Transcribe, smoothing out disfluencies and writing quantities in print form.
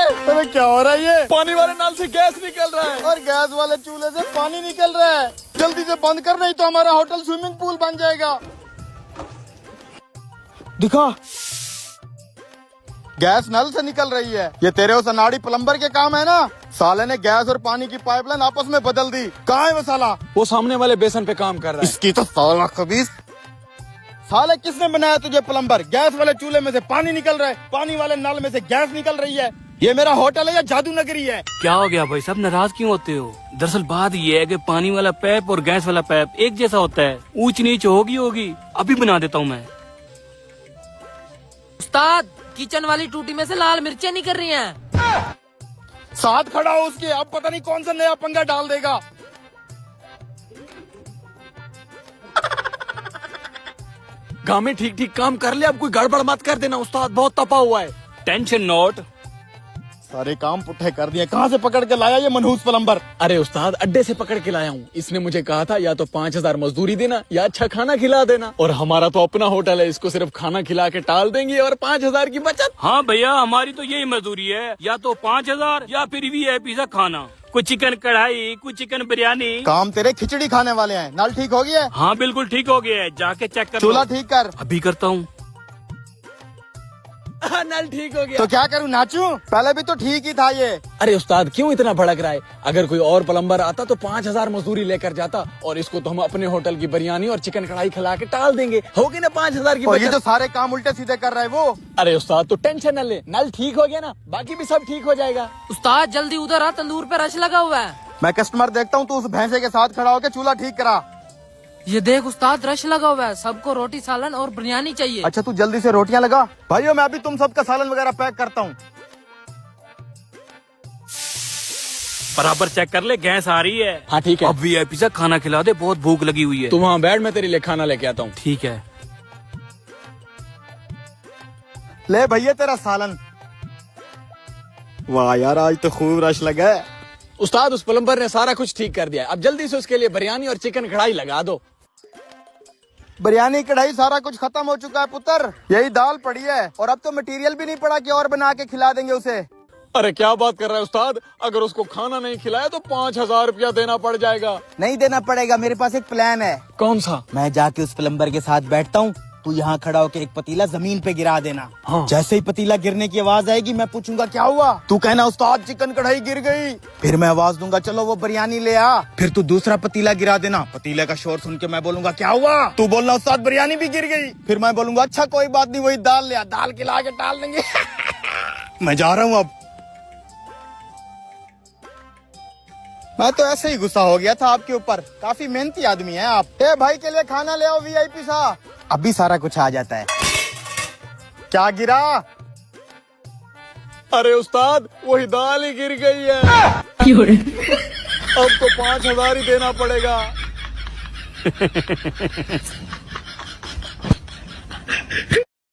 अरे क्या हो रहा है ये? पानी वाले नल से गैस निकल रहा है। और गैस वाले चूल्हे से पानी निकल रहा है। जल्दी से बंद कर, नहीं तो हमारा होटल स्विमिंग पूल बन जाएगा। दिखा, गैस नल से निकल रही है। ये तेरे उस अनाड़ी प्लम्बर के काम है ना? साले ने गैस और पानी की पाइपलाइन आपस में बदल दी। कहाँ है वो साला? वो सामने वाले बेसन पे काम कर रहा है। इसकी तो साला खबीस। साले किसने बनाया तुझे प्लम्बर? गैस वाले चूल्हे में से पानी निकल रहा है, पानी वाले नल में से गैस निकल रही है। ये मेरा होटल है या जादू नगरी है? क्या हो गया भाई साहब, नाराज क्यों होते हो? दरअसल बात ये है कि पानी वाला पैप और गैस वाला पैप एक जैसा होता है। ऊंच नीच होगी। अभी बना देता हूँ मैं। उस्ताद, किचन वाली टूटी में से लाल मिर्चें निकल रही हैं। साथ खड़ा हो उसके, अब पता नहीं कौन सा नया पंगा डाल देगा। गाँव में ठीक ठीक काम कर ले, अब कोई गड़बड़ मत कर देना। उस्ताद बहुत तपा हुआ है। Tension not. सारे काम पुट्ठे कर दिए। कहाँ से पकड़ के लाया ये मनहूस प्लम्बर? अरे उस्ताद, अड्डे से पकड़ के लाया हूँ। इसने मुझे कहा था या तो 5,000 मजदूरी देना या अच्छा खाना खिला देना। और हमारा तो अपना होटल है, इसको सिर्फ खाना खिला के टाल देंगे और 5,000 की बचत। हाँ भैया, हमारी तो यही मजदूरी है, या तो 5,000 या फिर VIP सा खाना। कुछ चिकन कढ़ाई, कुछ चिकन बिरयानी। काम तेरे खिचड़ी खाने वाले हैं। नल ठीक हो गया है? हाँ बिल्कुल ठीक हो गया है, जाके चेक कर। चूल्हा ठीक कर। अभी करता हूँ। नल ठीक हो गया। तो क्या करूँ, नाचूं? पहले भी तो ठीक ही था ये। अरे उस्ताद, क्यों इतना भड़क रहा है? अगर कोई और प्लम्बर आता तो 5,000 मजदूरी लेकर जाता और इसको तो हम अपने होटल की बिरयानी और चिकन कढ़ाई खिला के टाल देंगे। होगी ना 5,000 की और ये बचत। तो सारे काम उल्टे सीधे कर रहा है वो। अरे उस्ताद, तो टेंशन न ले, नल ठीक हो गया ना, बाकी भी सब ठीक हो जाएगा। उस्ताद जल्दी उधर आ, तंदूर पे रश लगा हुआ है। मैं कस्टमर देखता हूँ, तू उस भैंसे के साथ खड़ा होकर चूल्हा ठीक करा। ये देख उस्ताद, रश लगा हुआ है। सबको रोटी सालन और बिरयानी चाहिए। अच्छा तू जल्दी से रोटियां लगा। भाइयों मैं अभी तुम सबका सालन वगैरह पैक करता हूँ। बराबर चेक कर ले, गैस आ रही है। हाँ ठीक है। अब VIP सा खाना खिला दे, बहुत भूख लगी हुई है। तू वहाँ बैठ, मैं तेरे लिए खाना लेके आता हूँ। ठीक है। ले भैया तेरा सालन। वाह यार, आज तो खूब रश लगा है। उस्ताद, उस प्लम्बर ने सारा कुछ ठीक कर दिया है। अब जल्दी से उसके लिए बिरयानी और चिकन कढ़ाई लगा दो। बिरयानी कढ़ाई सारा कुछ खत्म हो चुका है पुत्र। यही दाल पड़ी है और अब तो मटेरियल भी नहीं पड़ा कि और बना के खिला देंगे उसे। अरे क्या बात कर रहा है उस्ताद, अगर उसको खाना नहीं खिलाया तो 5,000 रुपया देना पड़ जाएगा। नहीं देना पड़ेगा, मेरे पास एक प्लान है। कौन सा? मैं जाके उस प्लम्बर के साथ बैठता हूँ, तू यहाँ खड़ा होकर एक पतीला जमीन पे गिरा देना। हाँ। जैसे ही पतीला गिरने की आवाज आएगी मैं पूछूंगा क्या हुआ, तू कहना उस्ताद चिकन कढ़ाई गिर गई। फिर मैं आवाज दूंगा चलो वो बिरयानी ले आ। फिर तू दूसरा पतीला गिरा देना। पतीले का शोर सुन के मैं बोलूंगा क्या हुआ, तू बोलना उस्ताद बिरयानी भी गिर गई। फिर मैं बोलूंगा अच्छा कोई बात नहीं, वही दाल ले आ, दाल खिला के टाल देंगे। मैं जा रहा हूँ अब। मैं तो ऐसे ही गुस्सा हो गया था आपके ऊपर। काफी मेहनती आदमी है आप। ए भाई के लिए खाना ले आओ VIP सा। अभी सारा कुछ आ जाता है। क्या गिरा? अरे उस्ताद, वही दाल ही गिर गई है। अब तो 5,000 ही देना पड़ेगा।